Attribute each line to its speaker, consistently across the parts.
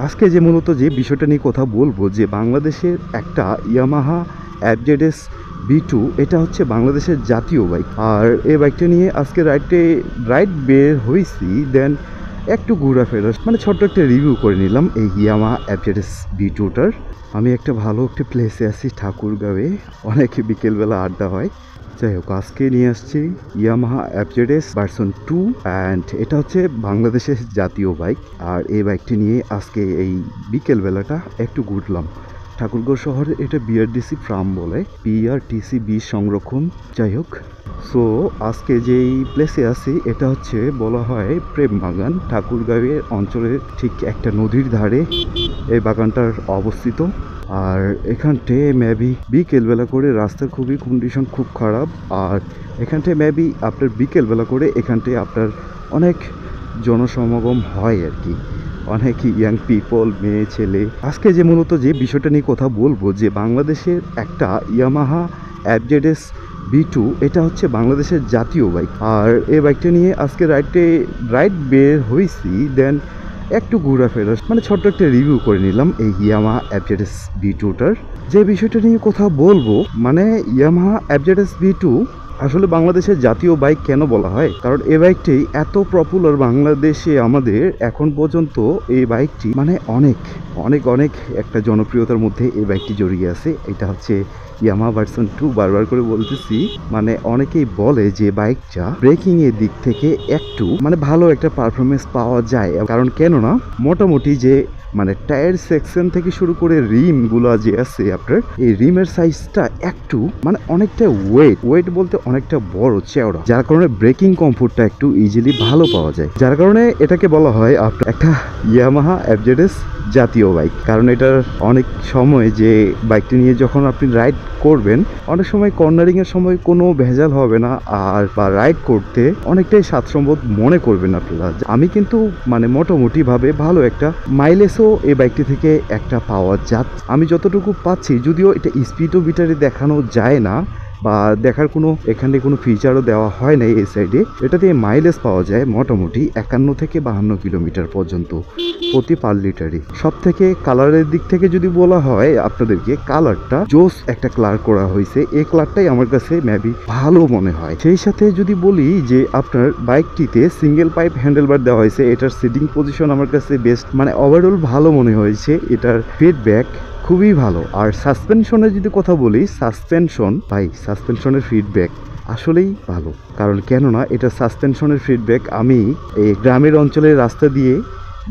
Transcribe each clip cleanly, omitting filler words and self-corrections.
Speaker 1: আজকে যে মূলত যে বিষয়টা নিয়ে কথা বলবো যে বাংলাদেশের একটা ইয়ামাহা এফজেডএস বি2 এটা হচ্ছে বাংলাদেশের জাতীয় বাইক। আর এই বাইকটা নিয়ে আজকে রাইড বের হয়েছি, দেন একটু ঘোরাফেরা মানে ছোট্ট একটা রিভিউ করে নিলাম এই ইয়ামাহা এফজেডএস বি2টার। আমি একটা ভালো একটা প্লেসে আছি, ঠাকুরগাঁওয়ে, অনেক বিকেলবেলা আড্ডা হয়। যাই হোক, আজকে নিয়ে আসছি ইয়ামাহা এফজেডএস ভার্সন 2 অ্যান্ড এটা হচ্ছে বাংলাদেশের জাতীয় বাইক। আর এই বাইকটি নিয়ে আজকে এই বিকেলবেলাটা একটু ঘুরলাম ঠাকুরগাঁও শহরে। এটা বিআরডিসি ফার্ম বলে, বিআরটিসি বীজ সংরক্ষণ। যাই হোক, সো আজকে যেই প্লেসে আছি এটা হচ্ছে বলা হয় প্রেম বাগান। ঠাকুরগাঁওয়ের অঞ্চলের ঠিক একটা নদীর ধারে এই বাগানটার অবস্থিত। আর এখানটে মেবি বিকেলবেলা করে রাস্তার খুবই কন্ডিশন খুব খারাপ। আর এখানটে মেবি আপনার বিকেলবেলা করে এখানটে আপনার অনেক জনসমাগম হয় আর কি, অনেক ইয়াং পিপল, মেয়ে ছেলে। আজকে যে মূলত যে বিষয়টা নিয়ে কথা বলবো যে বাংলাদেশের একটা ইয়ামাহা এফজেডএস বি2 এটা হচ্ছে বাংলাদেশের জাতীয় বাইক। আর এই বাইকটা নিয়ে আজকে রাইড বের হয়েছি, দেন একটু ঘোরাফেরা মানে ছোট্ট একটা রিভিউ করে নিলাম এই ইয়ামাহা এফজেডএস বি2টার। যে বিষয়টা নিয়ে কথা বলবো মানে ইয়ামাহা এফজেডএস বি2 আসলে বাংলাদেশের জাতীয় বাইক কেন বলা হয়, কারণ এই বাইকটি এত পপুলার বাংলাদেশে আমাদের এখন পর্যন্ত। এই বাইকটি মানে অনেক অনেক অনেক একটা জনপ্রিয়তার মধ্যে এই বাইকটি জড়িয়ে আছে। এটা হচ্ছে ইয়ামাহা ভার্সন 2, বারবার করে বলতেছি। মানে অনেকেই বলে যে বাইকটা ব্রেকিং এর দিক থেকে একটু মানে ভালো একটা পারফরমেন্স পাওয়া যায়, কারণ কেননা মোটামুটি যে মানে টায়ার সেকশন থেকে শুরু করে রিম গুলো যে আছে আপনার, এই রিমের সাইজটা একটু মানে অনেকটা ওয়েট বলতে অনেকটা বড় চওড়া, যার কারণে ব্রেকিং কমফোর্টটা একটু ইজিলি ভালো পাওয়া যায়। যার কারণে এটাকে বলা হয় আপনার একটা ইয়ামাহা এফজেডএস জাতীয় বাইক। কারণ এটার অনেক সময় যে বাইকটি নিয়ে যখন আপনি রাইড করবেন, অনেক সময় কর্নারিং এর সময় কোনো ভেজাল হবে না, আর বা রাইড করতে অনেকটাই স্বাচ্ছন্দ্য মনে করবেন আপনারা। আমি কিন্তু মানে মোটামুটি ভাবে ভালো একটা মাইলেজও এই বাইকটি থেকে একটা পাওয়া যাচ্ছে আমি যতটুকু পাচ্ছি, যদিও এটা স্পিডোমিটারে দেখানো যায় না বা দেখার কোনো এখানে কোনো ফিচারও দেওয়া হয় না এই সাইডে। এটাতে মাইলেজ পাওয়া যায় মোটামুটি 51 থেকে 52 কিলোমিটার পর্যন্ত প্রতি পার লিটারে। সব থেকে কালারের দিক থেকে যদি বলা হয় আপনাদেরকে, কালারটা জোস একটা কালার করা হয়েছে, এই কালারটাই আমার কাছে মেবি ভালো মনে হয়। সেই সাথে যদি বলি যে আপনার বাইকটিতে সিঙ্গেল পাইপ হ্যান্ডেলবার দেওয়া হয়েছে, এটার সিটিং পজিশন আমার কাছে বেস্ট, মানে ওভারঅল ভালো মনে হয়েছে। এটার ফিডব্যাক খুবই ভালো। আর সাসপেনশনের যদি কথা বলি, সাসপেনশনের ফিডব্যাক আসলেই ভালো। কারণ কেননা এটা সাসপেনশনের ফিডব্যাক, আমি এই গ্রামের অঞ্চলের রাস্তা দিয়ে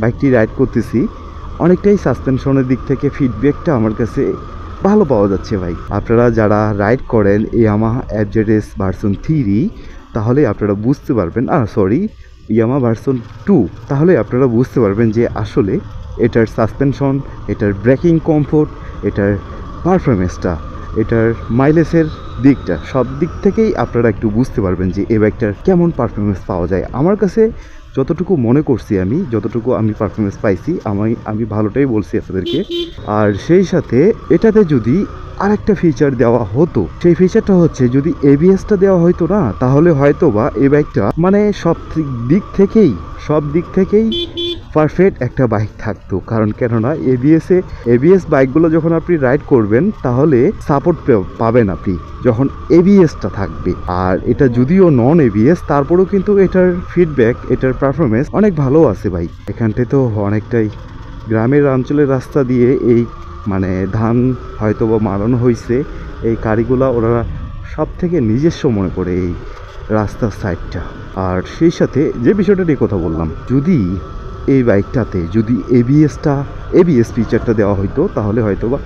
Speaker 1: বাইকটি রাইড করতেছি, অনেকটাই সাসপেনশনের দিক থেকে ফিডব্যাকটা আমার কাছে ভালো পাওয়া যাচ্ছে ভাই। আপনারা যারা রাইড করেন ইয়ামাহা এফজেডএস ভার্সন 3, তাহলে আপনারা বুঝতে পারবেন, ইয়ামাহা ভার্সন 2, তাহলে আপনারা বুঝতে পারবেন যে আসলে এটার সাসপেনশন, এটার ব্রেকিং কমফোর্ট, এটার পারফরমেন্সটা, এটার মাইলেজের দিকটা, সব দিক থেকেই আপনারা একটু বুঝতে পারবেন যে এই বাইকটার কেমন পারফরমেন্স পাওয়া যায়। আমার কাছে যতটুকু মনে করছি, যতটুকু আমি পারফরমেন্স পাইছি, আমি ভালোটাই বলছি আপনাদেরকে। আর সেই সাথে এটাতে যদি আরেকটা ফিচার দেওয়া হতো, সেই ফিচারটা হচ্ছে যদি এবিএসটা দেওয়া হয়তো না, তাহলে হয়তো বা এই বাইকটা মানে সব দিক থেকেই পারফেক্ট একটা বাইক থাকতো। কারণ কেননা এবিএস বাইকগুলো যখন আপনি রাইড করবেন, তাহলে সাপোর্ট পাবেন আপনি যখন এবিএসটা থাকবে। আর এটা যদিও নন এবিএস, তারপরেও কিন্তু এটার ফিডব্যাক, এটার পারফরমেন্স অনেক ভালো আছে ভাই। এখানটা তো অনেকটাই গ্রামের অঞ্চলের রাস্তা দিয়ে এই মানে ধান হয়তো বা মারানো হয়েছে, এই গাড়িগুলা ওরা সব থেকে নিজস্ব মনে করে এই রাস্তার সাইডটা। আর সেই সাথে যে বিষয়টা নিয়ে কথা বললাম, যদি এই বাইকটাতে যদি এবিএস ফিচারটা দেওয়া হইতো, তাহলে হয়তো বা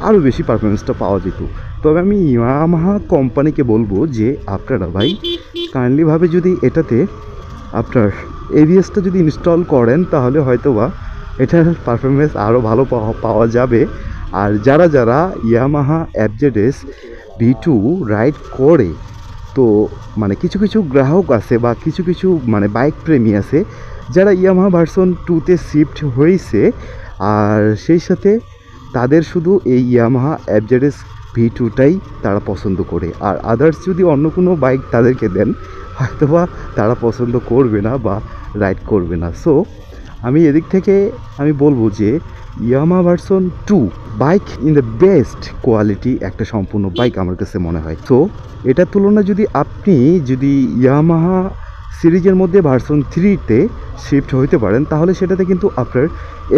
Speaker 1: আরও বেশি পারফরমেন্সটা পাওয়া যেত। তবে আমি ইয়ামাহা কোম্পানিকে বলবো যে আপনারা ভাই কাইন্ডলিভাবে যদি এটাতে আপনার এবিএসটা যদি ইনস্টল করেন, তাহলে হয়তো বা এটার পারফরমেন্স আরও ভালো পাওয়া যাবে। আর যারা ইয়ামাহা এফজেডএস বি2 রাইড করে, তো মানে কিছু গ্রাহক আছে বা কিছু মানে বাইক প্রেমী আছে যারা ইয়ামাহা ভার্সন 2তে শিফট হয়েছে, আর সেই সাথে তাদের শুধু এই ইয়ামাহা এফজেডএস ভি2টাই তারা পছন্দ করে। আর আদার্স যদি অন্য কোনো বাইক তাদেরকে দেন, হয়তোবা তারা পছন্দ করবে না বা রাইড করবে না। সো আমি এদিক থেকে আমি বলবো যে ইয়ামা version 2 bike in the best quality একটা সম্পূর্ণ বাইক আমার কাছে মনে হয়। তো এটার তুলনায় যদি ইয়ামাহা সিরিজের মধ্যে ভার্সন 3-তে শিফট হইতে পারেন, তাহলে সেটাতে কিন্তু আপনার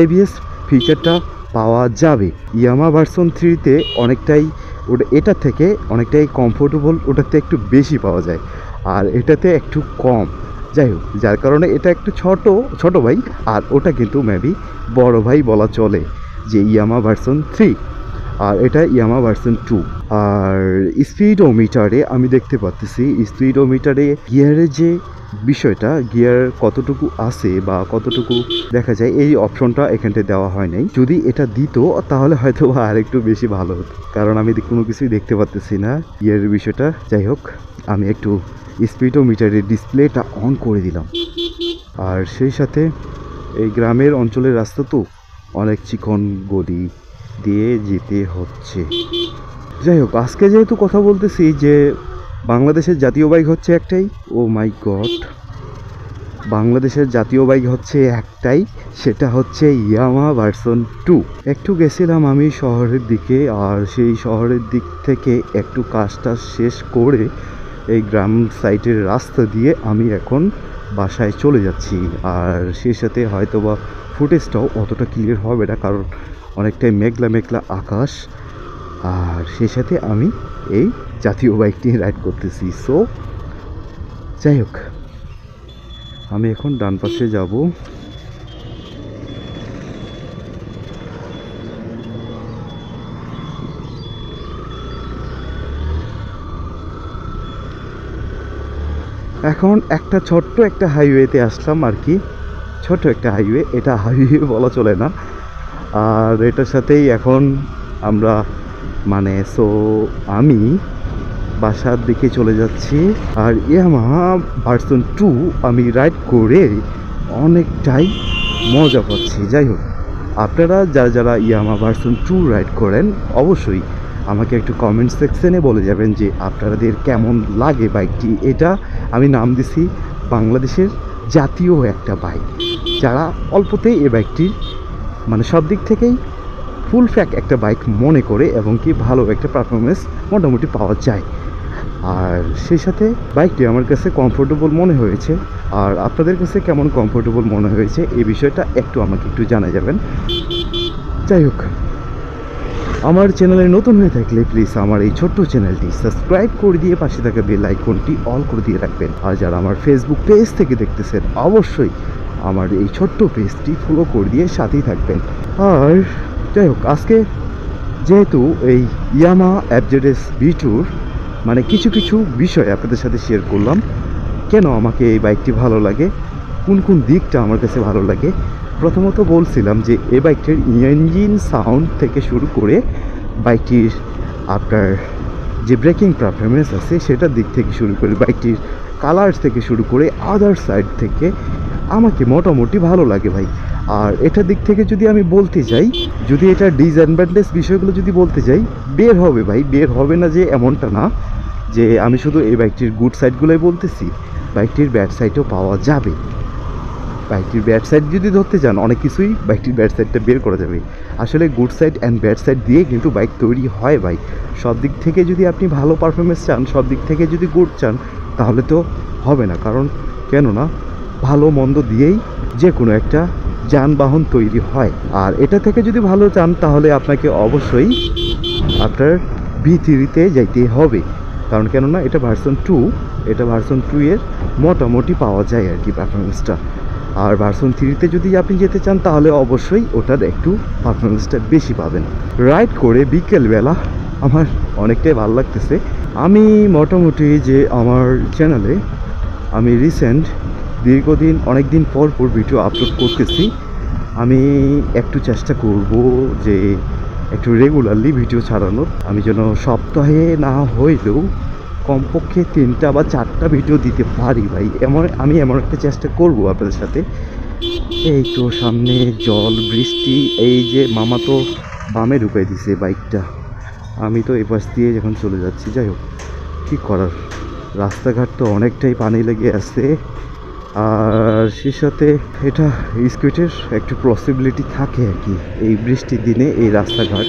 Speaker 1: এবিএস ফিচারটা পাওয়া যাবে। ইয়ামা ভার্সন 3-তে অনেকটাই এটা থেকে অনেকটাই কমফোর্টেবল, ওটাতে একটু বেশি পাওয়া যায়, আর এটাতে একটু কম। যাই হোক, যার কারণে এটা একটু ছোট ভাই, আর ওটা কিন্তু মেবি বড় ভাই বলা চলে, যে ইয়ামা ভার্সন 3 আর এটা ইয়ামা ভার্সন 2। আর স্পিডোমিটারে আমি দেখতে পাচ্ছি, স্পিডোমিটারে গিয়ারের যে বিষয়টা, গিয়ার কতটুকু আছে বা কতটুকু দেখা যায়, এই অপশনটা এখানটায় দেওয়া হয় নাই। যদি এটা দিত তাহলে হয়তো আর একটু বেশি ভালো হতো, কারণ আমি কোনো কিছুই দেখতে পাচ্ছি না গিয়ারের বিষয়টা। যাই হোক, আমি একটু স্পিডোমিটারের ডিসপ্লেটা অন করে দিলাম। আর সেই সাথে এই গ্রামের অঞ্চলের রাস্তা তো অনেক চিকন গদি দিয়ে যেতে হচ্ছে। যাই হোক, আজকে যেহেতু কথা বলতেছি যে বাংলাদেশের জাতীয় বাইক হচ্ছে একটাই, ও মাই গড, বাংলাদেশের জাতীয় বাইক হচ্ছে একটাই, সেটা হচ্ছে ইয়ামাহা ভার্সন 2। একটু গেছিলাম আমি শহরের দিকে, আর সেই শহরের দিক থেকে একটু কাজটা শেষ করে এই গ্রাম সাইডের রাস্তা দিয়ে আমি এখন বাসায় চলে যাচ্ছি। আর সেই সাথে হয়তো বা ফুটেজটাও অতটা ক্লিয়ার হবে না, কারণ অনেকটাই মেঘলা মেঘলা আকাশ, আর সেই সাথে আমি এই জাতীয় বাইকটি রাইড করতেছি। সো যাই হোক, আমি এখন ডান পাশে যাব। এখন একটা ছোট্ট একটা হাইওয়েতে আসলাম আর কি, ছোট একটা হাইওয়ে, এটা হাইওয়ে বলা চলে না। আর এটার সাথেই এখন আমরা আমি বাসার দিকে চলে যাচ্ছি। আর ইয়ামাহা ভার্সন 2 আমি রাইড করে অনেকটাই মজা পাচ্ছি। যাই হোক, আপনারা যারা ইয়ামাহা ভার্সন 2 রাইড করেন, অবশ্যই আমাকে একটু কমেন্ট সেকশনে বলে যাবেন যে আপনাদের কেমন লাগে বাইকটি। এটা আমি নাম দিছি বাংলাদেশের জাতীয় একটা বাইক, যারা অল্পতেই এই বাইকটির সব দিক থেকেই ফুল ফ্যাক একটা বাইক মনে করে, এবং কি ভালো একটা পারফরমেন্স মোটামুটি পাওয়া যায়। আর সেই সাথে বাইকটি আমার কাছে কমফোর্টেবল মনে হয়েছে। আর আপনাদের কাছে কেমন কমফোর্টেবল মনে হয়েছে এই বিষয়টা একটু আমাকে একটু জানা যাবেন। যাই হোক, আমার চ্যানেলে নতুন হয়ে থাকলে প্লিজ আমার এই ছোট্ট চ্যানেলটি সাবস্ক্রাইব করে দিয়ে পাশে থাকা বেল আইকনটি অল করে দিয়ে রাখবেন। আর যারা আমার ফেসবুক পেজ থেকে দেখতেছেন, অবশ্যই আমার এই ছোট্ট পেজটি ফলো করে দিয়ে সাথেই থাকবেন। আর যাই হোক, আজকে যেহেতু এই ইয়ামাহা এফজেডএস V2-র কিছু কিছু বিষয় আপনাদের সাথে শেয়ার করলাম, কেন আমাকে এই বাইকটি ভালো লাগে, কোন কোন দিকটা আমার কাছে ভালো লাগে। প্রথমত বলছিলাম যে এই বাইকটির ইঞ্জিন সাউন্ড থেকে শুরু করে বাইকটির আপনার যে ব্রেকিং পারফরমেন্স আছে সেটার দিক থেকে শুরু করে বাইকটির কালার থেকে শুরু করে আদার সাইড থেকে আমাকে মোটামুটি ভালো লাগে ভাই। আর এটার দিক থেকে যদি আমি বলতে যাই, যদি এটা ডিসঅ্যাডভান্টেজ বিষয়গুলো যদি বলতে যাই, বের হবে ভাই, বের হবে না যে এমনটা না, যে আমি শুধু এই বাইকটির গুড সাইডগুলোই বলতেছি, বাইকটির ব্যাড সাইডও পাওয়া যাবে। বাইকটির ব্যাড সাইড যদি ধরতে যান, অনেক কিছুই বাইকটির ব্যাড সাইডটা বের করা যাবে। আসলে good side and bad side দিয়ে কিন্তু বাইক তৈরি হয় ভাই। সব দিক থেকে যদি আপনি ভালো পারফরমেন্স চান, সব দিক থেকে যদি গুড চান, তাহলে তো হবে না। কারণ কেননা ভালো মন্দ দিয়েই যে কোনো একটা যানবাহন তৈরি হয়। আর এটা থেকে যদি ভালো চান, তাহলে আপনাকে অবশ্যই আপনার V3-তে যাইতে হবে। কারণ কেননা এটা ভার্সন 2, এটা ভার্সন 2 এর মোটামুটি পাওয়া যায় আর কি পারফরমেন্সটা। আর ভার্সন 3-তে যদি আপনি যেতে চান, তাহলে অবশ্যই ওটার একটু পারফরমেন্সটা বেশি পাবেন। রাইড করে বিকেলবেলা আমার অনেকটাই ভালো লাগতেছে। আমি মোটামুটি যে আমার চ্যানেলে আমি রিসেন্ট দীর্ঘদিন অনেক দিন পর ভিডিও আপলোড করতেছি। আমি একটু চেষ্টা করব যে একটু রেগুলারলি ভিডিও ছাড়ানোর। আমি যেন সপ্তাহে না হইলেও কমপক্ষে 3টা বা 4টা ভিডিও দিতে পারি ভাই, আমি এমন একটা চেষ্টা করব আপনাদের সাথে। এই তো সামনে জল, বৃষ্টি, এই যে মামা তো বামে ঢুকাই দিছে বাইকটা, আমি তো এই পাশ দিয়ে যখন চলে যাচ্ছি। যাই হোক, কী করার, রাস্তাঘাট তো অনেকটাই পানি লেগে আছে। আর সে সাথে এটা স্কুইটের একটু পসিবিলিটি থাকে আর কি এই বৃষ্টির দিনে এই রাস্তাঘাট।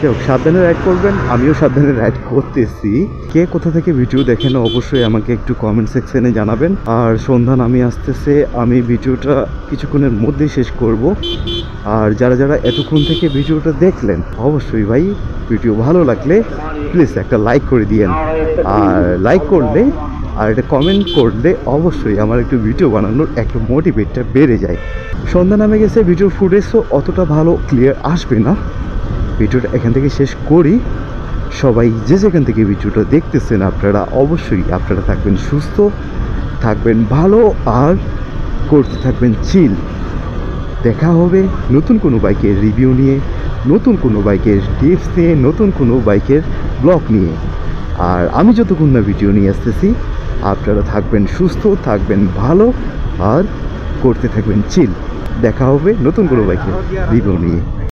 Speaker 1: কেউ সাবধানে রাইড করবেন, আমিও সাবধানে রাইড করতেছি। কে কোথা থেকে ভিডিও দেখেন অবশ্যই আমাকে একটু কমেন্ট সেকশনে জানাবেন। আর সন্ধ্যা নামিয়ে আসতেছে, আমি ভিডিওটা কিছুক্ষণের মধ্যেই শেষ করব। আর যারা যারা এতক্ষণ থেকে ভিডিওটা দেখলেন অবশ্যই ভাই ভিডিও ভালো লাগলে প্লিজ একটা লাইক করে দিয়েন। আর লাইক করলে আর এটা কমেন্ট করলে অবশ্যই আমার একটু ভিডিও বানানোর একটু মোটিভেটটা বেড়ে যায়। সন্ধ্যা নামে গেছে, ভিডিও ফুটেজও অতটা ভালো ক্লিয়ার আসবে না। ভিডিওটা এখান থেকে শেষ করি। সবাই যে যেখান থেকে ভিডিওটা দেখতেছেন আপনারা অবশ্যই আপনারা থাকবেন সুস্থ, থাকবেন ভালো, আর করতে থাকবেন চিল। দেখা হবে নতুন কোনো বাইকের রিভিউ নিয়ে, নতুন কোনো বাইকের টিপস নিয়ে, নতুন কোনো বাইকের ব্লগ নিয়ে। আর আমি যতক্ষণ না ভিডিও নিয়ে আসতেছি আপনারা থাকবেন সুস্থ, থাকবেন ভালো, আর করতে থাকবেন চিল। দেখা হবে নতুন কোনো বাইকের রিভিউ নিয়ে।